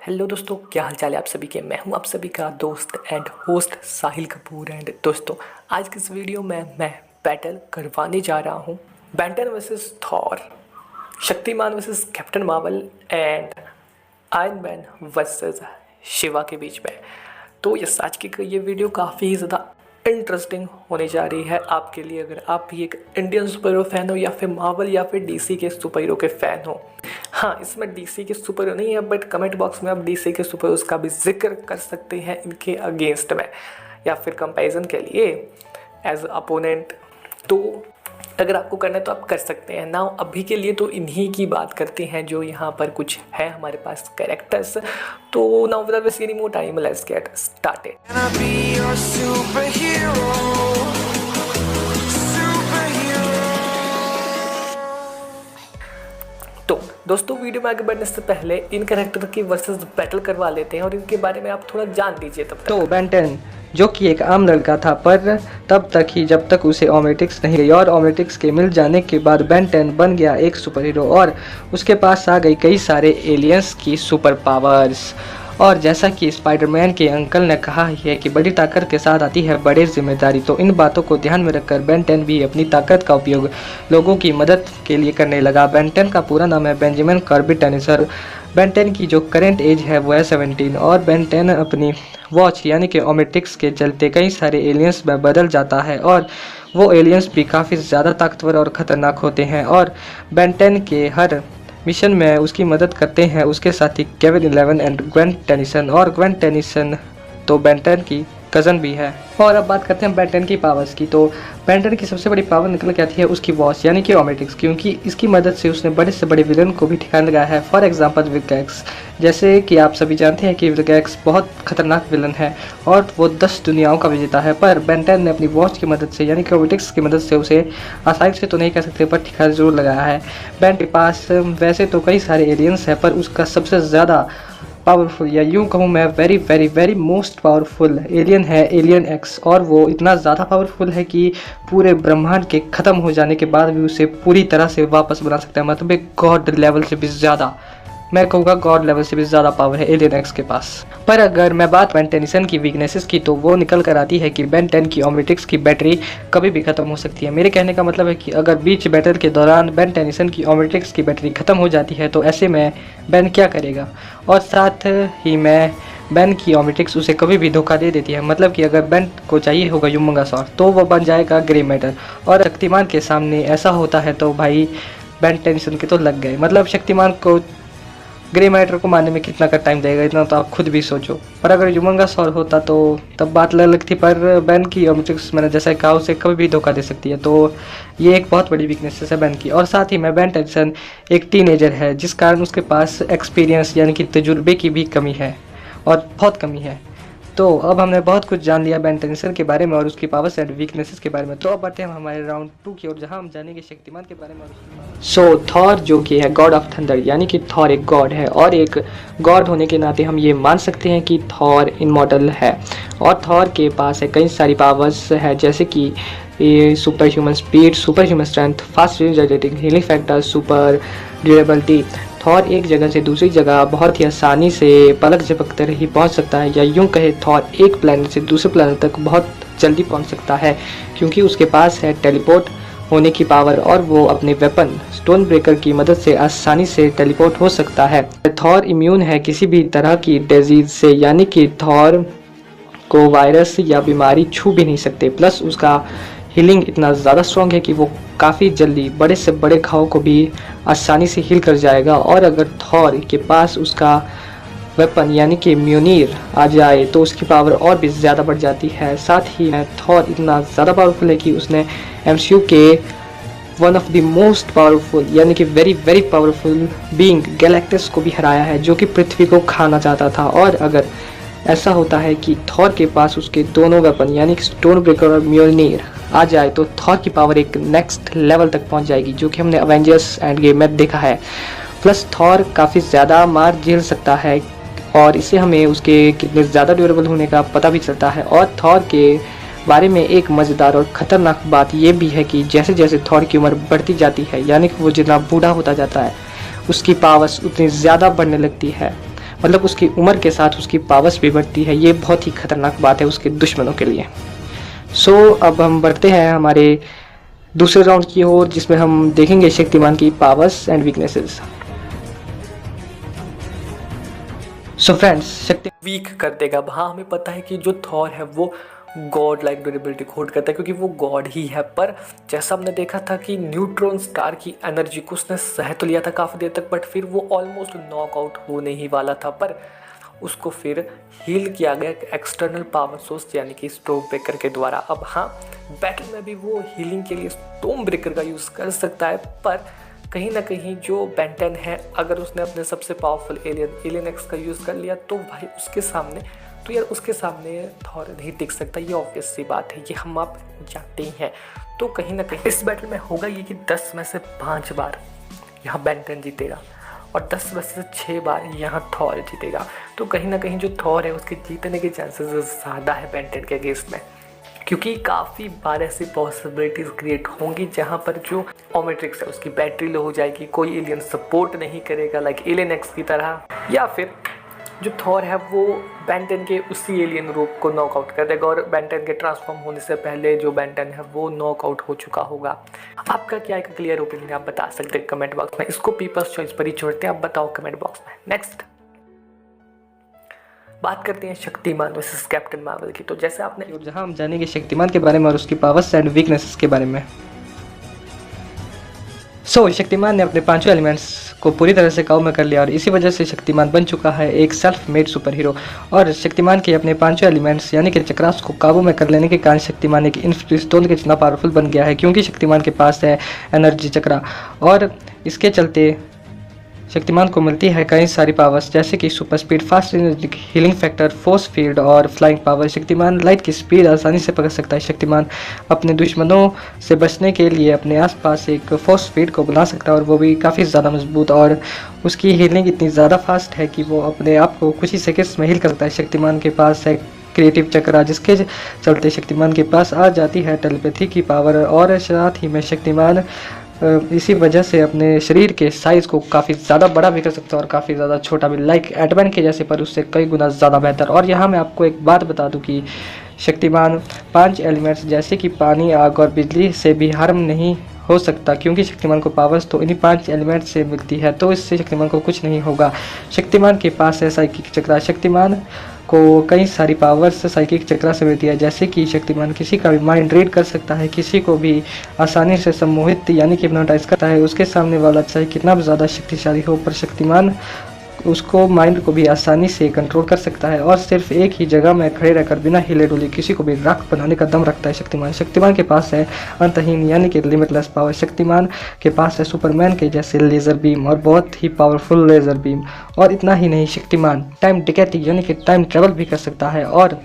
Hello दोस्तों, क्या हाल चाल है आप सभी के। मैं हूं आप सभी का दोस्त and host Sahil Kapoor. And दोस्तों, आज की इस वीडियो में मैं बैटल करवाने जा रहा हूं Banton versus Thor, Shaktimaan versus captain Marvel and iron man versus Shiva के बीच में। तो यस, आज की ये वीडियो काफ़ी ज़्यादा इंटरेस्टिंग होने जा रही है आपके लिए, अगर आप भी एक इंडियन सुपर हीरो फैन हो या फिर मार्वल या फिर डीसी के सुपर हीरो के फ़ैन हो। हाँ, इसमें डीसी के सुपर हीरो नहीं है, बट कमेंट बॉक्स में आप डीसी के सुपर हीरोज़ का भी जिक्र कर सकते हैं इनके अगेंस्ट में या फिर कंपैरिजन के लिए एज अपोनेंट। तो अगर आपको करना है तो आप कर सकते हैं। नाउ अभी के लिए तो इन्हीं की बात करते हैं जो यहाँ पर कुछ है हमारे पास कैरेक्टर्स। तो now without wasting any more time, let's get started. तो दोस्तों, वीडियो में आगे बढ़ने से पहले इन कैरेक्टर की वर्सेस बैटल करवा लेते हैं और इनके बारे में आप थोड़ा जान लीजिए तब तक। तो बेंटन जो कि एक आम लड़का था, पर तब तक ही जब तक उसे ओमेटिक्स नहीं गई, और ओमेटिक्स के मिल जाने के बाद बेंटन बन गया एक सुपर हीरो और उसके पास आ गई कई सारे एलियंस की सुपर पावर्स। और जैसा कि स्पाइडरमैन के अंकल ने कहा है कि बड़ी ताकत के साथ आती है बड़ी जिम्मेदारी, तो इन बातों को ध्यान में रखकर बेंटन भी अपनी ताकत का उपयोग लोगों की मदद के लिए करने लगा। बेंटन का पूरा नाम है बेंजामिन कार्बी टेनिसर। बेंटन की जो करेंट एज है वो है 17 और बेंटन अपनी वॉच यानी कि ओमेटिक्स के चलते कई सारे एलियंस में बदल जाता है और वो एलियंस भी काफ़ी ज़्यादा ताकतवर और ख़तरनाक होते हैं। और बेंटन के हर मिशन में उसकी मदद करते हैं उसके साथी केविन 11 एंड ग्वेन टेनिसन। और ग्वेन टेनिसन तो बेंटन की कज़न भी है। और अब बात करते हैं बेंटन की पावर्स की। तो बेंटन की सबसे बड़ी पावर निकल के आती है उसकी वॉच यानी कि ओमेटिक्स, क्योंकि इसकी मदद से उसने बड़े से बड़े विलन को भी ठिकाना लगाया है। फॉर एग्जांपल विगैक्स, जैसे कि आप सभी जानते हैं कि विगैक्स बहुत खतरनाक विलन है और वो 10 दुनियाओं का विजेता है, पर बेंटन ने अपनी वॉच की मदद से यानी कि ओमेटिक्स की मदद से उसे आसानी से तो नहीं कह सकते पर ठिकाना जरूर लगाया है। बेंटन के पास वैसे तो कई सारे एलियंस हैं, पर उसका सबसे ज़्यादा पावरफुल या यूँ कहूँ मैं very very very most powerful alien है एलियन एक्स। और वो इतना ज़्यादा पावरफुल है कि पूरे ब्रह्मांड के ख़त्म हो जाने के बाद भी उसे पूरी तरह से वापस बना सकता है। मतलब एक गॉड लेवल से भी ज़्यादा, मैं कहूँगा गॉड लेवल से भी ज़्यादा पावर है एलियन एक्स के पास। पर अगर मैं बात बेन टेनिसन की वीकनेसेस की, तो वो निकल कर आती है कि बेन 10 की ओमेटिक्स की बैटरी कभी भी ख़त्म हो सकती है। मेरे कहने का मतलब है कि अगर बीच बैटल के दौरान बेन टेनिसन की ओमेटिक्स की बैटरी ख़त्म हो जाती है तो ऐसे में बेन क्या करेगा। और साथ ही में बेन की ओमेटिक्स उसे कभी भी धोखा दे देती है। मतलब कि अगर बेन को चाहिए होगा ह्यूमंगस सॉर्ड तो वो बन जाएगा ग्रे मैटर, और शक्तिमान के सामने ऐसा होता है तो भाई बेन टेनिसन के तो लग गए। मतलब शक्तिमान को ग्रे मैटर को मारने में कितना का टाइम लगेगा, इतना तो आप खुद भी सोचो। पर अगर ह्यूमंगस सॉर्ड होता तो तब बात अलग थी, पर बेन की ओमेटिक्स मैंने जैसा कहा उसे कभी भी धोखा दे सकती है। तो ये एक बहुत बड़ी वीकनेस है बेन की। और साथ ही में बेन टेनिसन एक टीनेजर है, जिस कारण उसके पास एक्सपीरियंस यानी कि तजुर्बे की भी कमी है और बहुत कमी है। तो अब हमने बहुत कुछ जान लिया बेन टेनिसन के बारे में और उसकी पावर्स एंड वीकनेसेस के बारे में। तो अब बढ़ते हैं हम हमारे राउंड 2 की ओर, जहां हम जानेंगे शक्तिमान के बारे में। सो थॉर जो कि है गॉड ऑफ थंडर, यानी कि थॉर एक गॉड है और एक गॉड होने के नाते हम ये मान सकते हैं कि थॉर इमॉर्टल है। और थॉर के पास है कई सारी पावर्स है, जैसे कि ये super human speed, super human strength, fast regenerating, healing factor, super durability. Thor एक जगह से दूसरी जगह बहुत ही आसानी से पलक झपकते ही पहुंच सकता है, या यूं कहे थॉर एक प्लेनेट से दूसरे प्लेनेट तक बहुत जल्दी पहुंच सकता है, क्योंकि उसके पास है टेलीपोर्ट होने की पावर और वो अपने वेपन स्टोन ब्रेकर की मदद से आसानी से टेलीपोर्ट हो सकता है। थॉर इम्यून है किसी भी तरह की डिजीज से, यानी कि थॉर को वायरस या बीमारी छू भी नहीं सकते। प्लस उसका हीलिंग इतना ज़्यादा स्ट्रॉन्ग है कि वो काफ़ी जल्दी बड़े से बड़े घाव को भी आसानी से हील कर जाएगा। और अगर थॉर के पास उसका वेपन यानी कि म्यूनीर आ जाए तो उसकी पावर और भी ज़्यादा बढ़ जाती है। साथ ही थॉर इतना ज़्यादा पावरफुल है कि उसने एमसीयू के one of the most powerful यानी कि very very powerful being Galactus को भी हराया है, जो कि पृथ्वी को खाना चाहता था। और अगर ऐसा होता है कि थॉर के पास उसके दोनों वेपन यानी कि स्टोन ब्रेकर और म्योलनीर आ जाए तो थॉर की पावर एक नेक्स्ट लेवल तक पहुंच जाएगी, जो कि हमने अवेंजर्स एंड गेम में देखा है। प्लस थॉर काफ़ी ज़्यादा मार झेल सकता है और इससे हमें उसके कितने ज़्यादा ड्यूरेबल होने का पता भी चलता है। और थॉर के बारे में एक मज़ेदार और ख़तरनाक बात यह भी है कि जैसे जैसे थॉर की उम्र बढ़ती जाती है, यानी कि वो जितना बूढ़ा होता जाता है, उसकी पावर्स उतनी ज़्यादा बढ़ने लगती है। मतलब उसकी उम्र के साथ उसकी पावर्स भी बढ़ती है। ये बहुत ही खतरनाक बात है उसके दुश्मनों के लिए। सो अब हम बढ़ते हैं हमारे दूसरे राउंड की ओर, जिसमें हम देखेंगे शक्तिमान की powers and weaknesses. So friends, शक्ति वीक कर देगा। हाँ, हमें पता है कि जो थॉर है वो गॉड लाइक ड्यूरेबिलिटी होल्ड करता है, क्योंकि वो गॉड ही है। पर जैसा हमने देखा था कि न्यूट्रॉन स्टार की एनर्जी को उसने सह तो लिया था काफ़ी देर तक, बट फिर वो ऑलमोस्ट नॉकआउट होने ही वाला था। पर उसको फिर हील किया गया एक्सटर्नल पावर सोर्स यानी कि स्टोम ब्रेकर के द्वारा। अब हाँ, बैटल में भी वो हीलिंग के लिए स्टोम ब्रेकर का यूज़ कर सकता है, पर कहीं ना कहीं जो बेंटन है, अगर उसने अपने सबसे पावरफुल एलियन एक्स का यूज़ कर लिया तो भाई उसके सामने तो यार उसके सामने थॉर नहीं टिक सकता। ये ऑब्वियस सी बात है, ये हम आप जानते ही हैं। तो कहीं ना कहीं इस बैटल में होगा ये कि 10 में से 5 बार यहाँ बेंटन जीतेगा और 10 में से 6 बार यहाँ थॉर जीतेगा। तो कहीं ना कहीं जो थॉर है उसके जीतने के चांसेस ज़्यादा है बेंटन के अगेंस्ट में, क्योंकि काफ़ी बार ऐसी पॉसिबिलिटीज़ क्रिएट होंगी जहाँ पर जो ओमेट्रिक्स है उसकी बैटरी लो हो जाएगी, कोई एलियन सपोर्ट नहीं करेगा लाइक एलियन एक्स की तरह, या फिर जो थॉर है वो बेंटन के उसी एलियन रूप को नॉकआउट कर देगा और बेंटन के ट्रांसफॉर्म होने से पहले जो बेंटन है वो नॉकआउट हो चुका होगा। आपका क्या एक क्लियर ओपिनियन आप बता सकते हैं कमेंट बॉक्स में। इसको पीपल्स चॉइस पर ही छोड़ते हैं, आप बताओ कमेंट बॉक्स में। नेक्स्ट बात करते हैं शक्तिमान वर्सेस कैप्टन मार्वल की। तो जैसे आपने और जहां हम जानेंगे शक्तिमान के बारे में और उसकी पावर्स एंड वीकनेसेस के बारे में। शक्तिमान ने अपने पांचों एलिमेंट्स को पूरी तरह से काबू में कर लिया और इसी वजह से शक्तिमान बन चुका है एक सेल्फ मेड सुपर हीरो। और शक्तिमान के अपने पांचों एलिमेंट्स यानी कि चक्रास को काबू में कर लेने के कारण शक्तिमान एक इन्फिनिटी स्टोन के जितना पावरफुल बन गया है, क्योंकि शक्तिमान के पास है एनर्जी चक्रा और इसके चलते शक्तिमान को मिलती है कई सारी पावर्स जैसे कि super speed, fast energy, healing factor, force field और फ्लाइंग पावर। शक्तिमान लाइट की स्पीड आसानी से पकड़ सकता है। शक्तिमान अपने दुश्मनों से बचने के लिए अपने आसपास एक फोर्स फील्ड को बना सकता है और वो भी काफ़ी ज़्यादा मजबूत, और उसकी हीलिंग इतनी ज़्यादा फास्ट है कि वो अपने आप को कुछ ही सेकंड्स में हील कर सकता है। शक्तिमान के पास है क्रिएटिव चक्रा, जिसके चलते शक्तिमान के पास आ जाती है टेलीपैथी की पावर, और साथ ही में शक्तिमान इसी वजह से अपने शरीर के साइज़ को काफ़ी ज़्यादा बड़ा भी कर सकता है और काफ़ी ज़्यादा छोटा भी, लाइक एटमैन के जैसे, पर उससे कई गुना ज़्यादा बेहतर। और यहाँ मैं आपको एक बात बता दूँ कि शक्तिमान 5 एलिमेंट्स जैसे कि पानी, आग और बिजली से भी हार्म नहीं हो सकता, क्योंकि शक्तिमान को पावर्स तो इन्हीं 5 एलिमेंट से मिलती है, तो इससे शक्तिमान को कुछ नहीं होगा। शक्तिमान के पास है साइकिक चक्रा। शक्तिमान को कई सारी पावर्स साइकिक चक्रा से मिलती है, जैसे कि शक्तिमान किसी का भी माइंड रीड कर सकता है, किसी को भी आसानी से सम्मोहित यानी कि हिप्नोटाइज करता है। उसके सामने वाला चाहे कितना भी ज़्यादा शक्तिशाली हो, पर शक्तिमान उसको माइंड को भी आसानी से कंट्रोल कर सकता है और सिर्फ एक ही जगह में खड़े रहकर बिना हिले डुले किसी को भी राख बनाने का दम रखता है शक्तिमान। शक्तिमान के पास है अंतहीन यानी कि लिमिटलेस पावर। शक्तिमान के पास है सुपरमैन के जैसे लेज़र बीम और बहुत ही पावरफुल लेज़र बीम। और इतना ही नहीं, शक्तिमान टाइम डिकेटिंग यानी कि टाइम ट्रेवल भी कर सकता है, और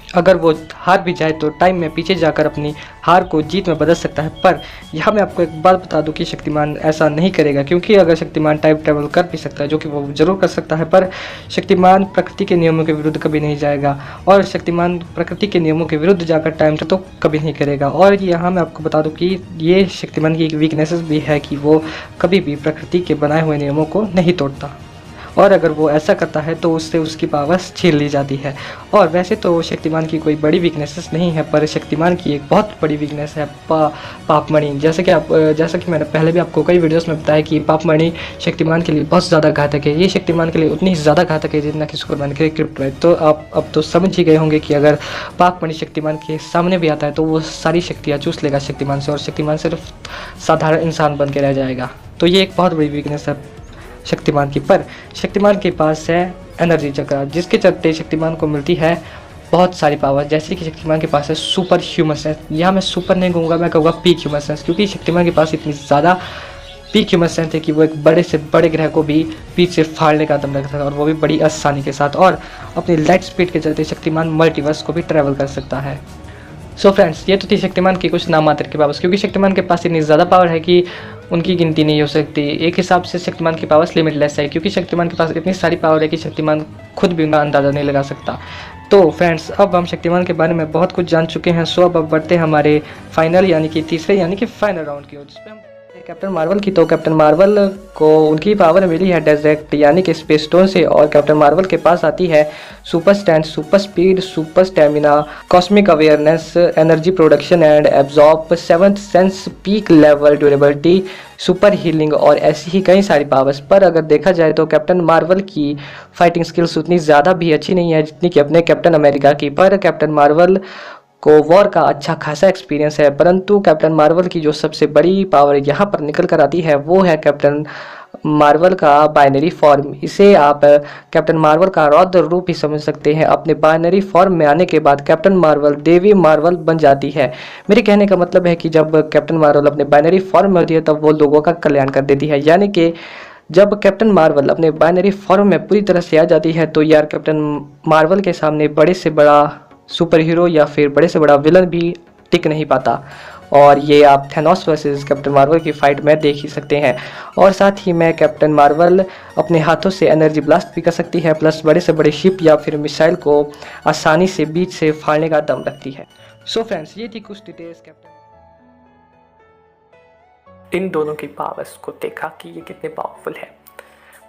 अगर वो हार भी जाए तो टाइम में पीछे जाकर अपनी हार को जीत में बदल सकता है। पर यहाँ मैं आपको एक बात बता दूं कि शक्तिमान ऐसा नहीं करेगा, क्योंकि अगर शक्तिमान टाइम ट्रेवल कर भी सकता है, जो कि वो ज़रूर कर सकता है, पर शक्तिमान प्रकृति के नियमों के विरुद्ध कभी नहीं जाएगा, और शक्तिमान प्रकृति के नियमों के विरुद्ध जाकर टाइम तो कभी नहीं करेगा। और यहाँ मैं आपको बता दूँ कि ये शक्तिमान की एक वीकनेसेस भी है कि वो कभी भी प्रकृति के बनाए हुए नियमों को नहीं तोड़ता, और अगर वो ऐसा करता है तो उससे उसकी पावर्स छीन ली जाती है। और वैसे तो शक्तिमान की कोई बड़ी वीकनेसेस नहीं है, पर शक्तिमान की एक बहुत बड़ी वीकनेस है पापमणि। जैसा कि मैंने पहले भी आपको कई वीडियोस में बताया कि पापमणि शक्तिमान के लिए बहुत ज़्यादा घातक है। ये शक्तिमान के लिए उतनी ज़्यादा घातक है जितना कि सुपरमैन के क्रिप्टोनाइट। तो आप अब तो समझ ही गए होंगे कि अगर पापमणि शक्तिमान के सामने भी आता है तो वो सारी शक्तियाँ चूस लेगा शक्तिमान से, और शक्तिमान सिर्फ साधारण इंसान बन के रह जाएगा। तो ये एक बहुत बड़ी वीकनेस है शक्तिमान की। पर शक्तिमान के पास है एनर्जी चक्र, जिसके चलते शक्तिमान को मिलती है बहुत सारी पावर, जैसे कि शक्तिमान के पास है सुपर ह्यूमन सेंस। यहाँ मैं सुपर नहीं कहूँगा, मैं कहूँगा पीक ह्यूमन सेंस, क्योंकि शक्तिमान के पास इतनी ज़्यादा पीक ह्यूमन सेंस है कि वो एक बड़े से बड़े ग्रह को भी पीछे से फाड़ने का दम रखता है, और वो भी बड़ी आसानी के साथ। और अपनी लाइट स्पीड के चलते शक्तिमान मल्टीवर्स को भी ट्रैवल कर सकता है। सो फ्रेंड्स, ये तो थी शक्तिमान की कुछ नाम मात्र की पावर्स, क्योंकि शक्तिमान के पास इतनी ज़्यादा पावर है कि उनकी गिनती नहीं हो सकती। एक हिसाब से शक्तिमान की पावर्स लिमिटलेस है, क्योंकि शक्तिमान के पास इतनी सारी पावर है कि शक्तिमान खुद भी उनका अंदाज़ा नहीं लगा सकता। तो फ्रेंड्स, अब हम शक्तिमान के बारे में बहुत कुछ जान चुके हैं। सो अब बढ़ते हैं हमारे फाइनल यानी कि तीसरे यानी कि फाइनल राउंड की ओर, जिसमें हम कैप्टन मार्वल की, तो कैप्टन मार्वल को उनकी पावर मिली है डायरेक्ट यानी कि स्पेस स्टोन से, और कैप्टन मार्वल के पास आती है super strength, super speed, super stamina, cosmic awareness, energy production and absorb, seventh sense, peak level durability, super healing और ऐसी ही कई सारी पावर्स। पर अगर देखा जाए तो कैप्टन मार्वल की फाइटिंग स्किल्स उतनी ज़्यादा भी अच्छी नहीं है जितनी कि अपने कैप्टन अमेरिका की। पर कैप्टन मार्वल को वॉर का अच्छा खासा एक्सपीरियंस है, परंतु कैप्टन मार्वल की जो सबसे बड़ी पावर यहाँ पर निकल कर आती है वो है कैप्टन मार्वल का बाइनरी फॉर्म। इसे आप कैप्टन मार्वल का रौद्र रूप ही समझ सकते हैं। अपने बाइनरी फॉर्म में आने के बाद कैप्टन मार्वल देवी मार्वल बन जाती है। मेरे कहने का मतलब है कि जब कैप्टन मार्वल अपने बाइनरी फॉर्म में होती है तब वो लोगों का कल्याण कर देती है, यानी कि जब कैप्टन मार्वल अपने बाइनरी फॉर्म में पूरी तरह से आ जाती है तो यार कैप्टन मार्वल के सामने बड़े से बड़ा सुपर हीरो या फिर बड़े से बड़ा विलन भी टिक नहीं पाता। और ये आप थैनोस वर्सेस कैप्टन मार्वल की फाइट में देख ही सकते हैं। और साथ ही में कैप्टन मार्वल अपने हाथों से एनर्जी ब्लास्ट भी कर सकती है, प्लस बड़े से बड़े शिप या फिर मिसाइल को आसानी से बीच से फाड़ने का दम रखती है। सो फ्रेंड्स, ये थी कुछ डिटेल्स कैप्टन। इन दोनों की पावर्स को देखा कि ये कितने पावरफुल है,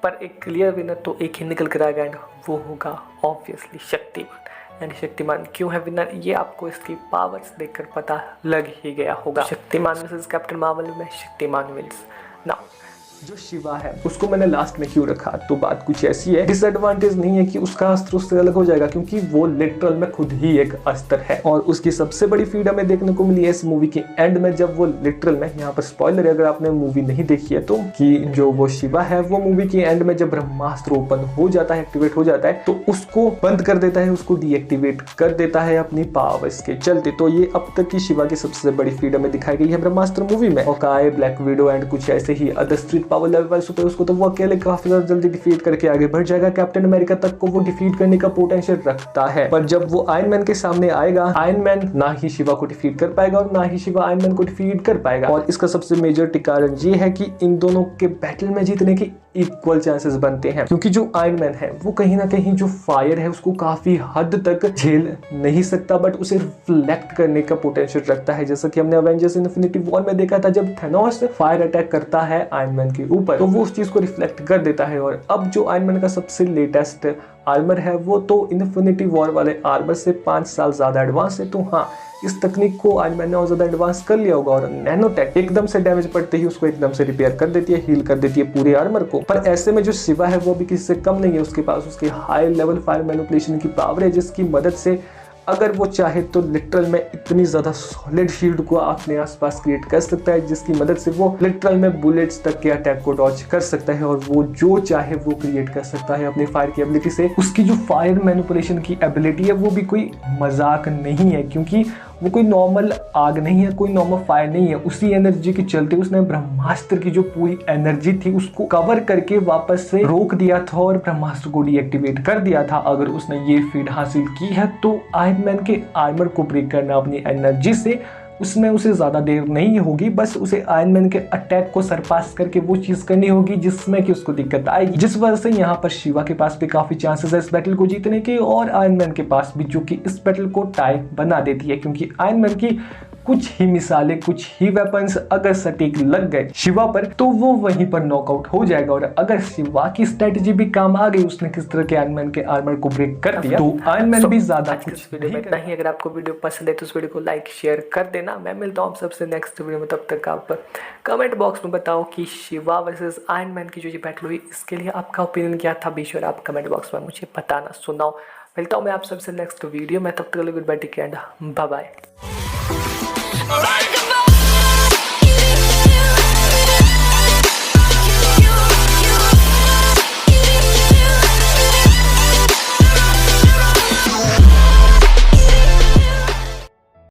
पर एक क्लियर विनर तो एक ही निकल कर आएगा एंड वो होगा ऑब्वियसली शक्तिमान। एंड शक्तिमान क्यों है विनर, ये आपको इसकी पावर्स देखकर पता लग ही गया होगा। शक्तिमान वर्सेस कैप्टन मार्वल में शक्तिमान विंस। नाउ जो शिवा है उसको मैंने लास्ट में क्यों रखा, तो बात कुछ ऐसी है, डिसएडवांटेज नहीं है कि उसका अस्त्र उससे अलग हो जाएगा, क्योंकि वो लिटरल में खुद ही एक अस्त्र है। और उसकी सबसे बड़ी फीड हमें देखने को मिली है इस मूवी के एंड में, जब वो लिटरल में, यहाँ पर स्पॉइलर है अगर आपने मूवी नहीं देखी है तो, कि जो वो शिवा है वो मूवी के एंड में जब ब्रह्मास्त्र ओपन हो जाता है, एक्टिवेट हो जाता है, तो उसको बंद कर देता है, उसको डीएक्टिवेट कर देता है अपनी पावर्स के चलते। तो ये अब तक की शिवा की सबसे बड़ी फीड हमें दिखाई गई है ब्रह्मास्त्र मूवी में। हॉकाई, ब्लैक विडो एंड कुछ ऐसे ही अदर स्ट्रीट पावर लेवल वाले सुपर, उसको तो वो अकेले काफी ज्यादा जल्दी डिफीट करके आगे बढ़ जाएगा। कैप्टन अमेरिका तक को वो डिफीट करने का पोटेंशियल रखता है, पर जब वो आयरन मैन के सामने आएगा, आयरन मैन ना ही शिवा को डिफीट कर पाएगा और ना ही शिवा आयरन मैन को डिफीट कर पाएगा। और इसका सबसे मेजर कारण ये है कि इन दोनों के बैटल में जीतने की इक्वल चांसेस बनते हैं, क्योंकि जो आयरन मैन है वो कहीं ना कहीं जो फायर है उसको काफी हद तक झेल नहीं सकता, बट उसे रिफ्लेक्ट करने का पोटेंशियल रखता है। जैसा कि हमने अवेंजर्स इन्फिनिटी वॉर में देखा था, जब थैनोस फायर अटैक करता है आयरन मैन के ऊपर तो वो उस चीज को रिफ्लेक्ट कर देता है। और अब जो आयरन मैन का सबसे लेटेस्ट आर्मर है वो तो इन्फिनिटी वॉर वाले आर्मर से 5 साल ज्यादा एडवांस है। तो हाँ, इस तकनीक को आयरन मैन ने और ज्यादा एडवांस कर लिया होगा, और नैनोटेक एकदम से डैमेज पड़ते ही उसको एकदम से रिपेयर कर देती है, हील कर देती है पूरे आर्मर को। पर ऐसे में जो शिवा है वो भी किसी से कम नहीं है, उसके पास उसकी हाई लेवल फायर मैनिपुलेशन की पावर है, जिसकी मदद से अगर वो चाहे तो लिटरल में इतनी ज्यादा सॉलिड शील्ड को अपने आसपास क्रिएट कर सकता है, जिसकी मदद से वो लिटरल में बुलेट्स तक के अटैक को डॉज कर सकता है, और वो जो चाहे वो क्रिएट कर सकता है अपनी फायर की एबिलिटी से। उसकी जो फायर मैनिपुलेशन की एबिलिटी है वो भी कोई मजाक नहीं है, क्योंकि वो कोई नॉर्मल आग नहीं है, कोई नॉर्मल फायर नहीं है। उसी एनर्जी के चलते उसने ब्रह्मास्त्र की जो पूरी एनर्जी थी उसको कवर करके वापस से रोक दिया था और ब्रह्मास्त्र को डीएक्टिवेट कर दिया था। अगर उसने ये फीड हासिल की है तो आयरन मैन के आर्मर को ब्रेक करना अपनी एनर्जी से, उसमें उसे ज्यादा देर नहीं होगी, बस उसे आयरन मैन के अटैक को सरपास करके वो चीज करनी होगी जिसमें कि उसको दिक्कत आएगी। जिस वजह से यहाँ पर शिवा के पास भी काफी चांसेस है इस बैटल को जीतने के, और आयरन मैन के पास भी, जो कि इस बैटल को टाई बना देती है, क्योंकि आयरन मैन की कुछ ही मिसालें, कुछ ही वेपन्स अगर सटीक लग गए शिवा पर तो वो वहीं पर नॉकआउट हो जाएगा। और अगर शिवा की स्ट्रेटेजी भी काम आ गई, उसने किस तरह के आयरन मैन के आर्मर को ब्रेक कर दिया, तो आयरन मैन भी ज्यादा कुछ वीडियो में नहीं। अगर आपको वीडियो पसंद है तो उस वीडियो को लाइक शेयर कर देना। मैं मिलता हूँ आप सबसे नेक्स्ट वीडियो में, तब तक आप कमेंट बॉक्स में बताओ कि शिवा वर्सेस आयरन मैन की जो ये बैटल हुई इसके लिए आपका ओपिनियन क्या था। बी श्योर आप कमेंट बॉक्स में मुझे बताना। सुनाओ, मिलता हूँ मैं आप सबसे नेक्स्ट वीडियो में, तब तक goodbye, take care and bye bye.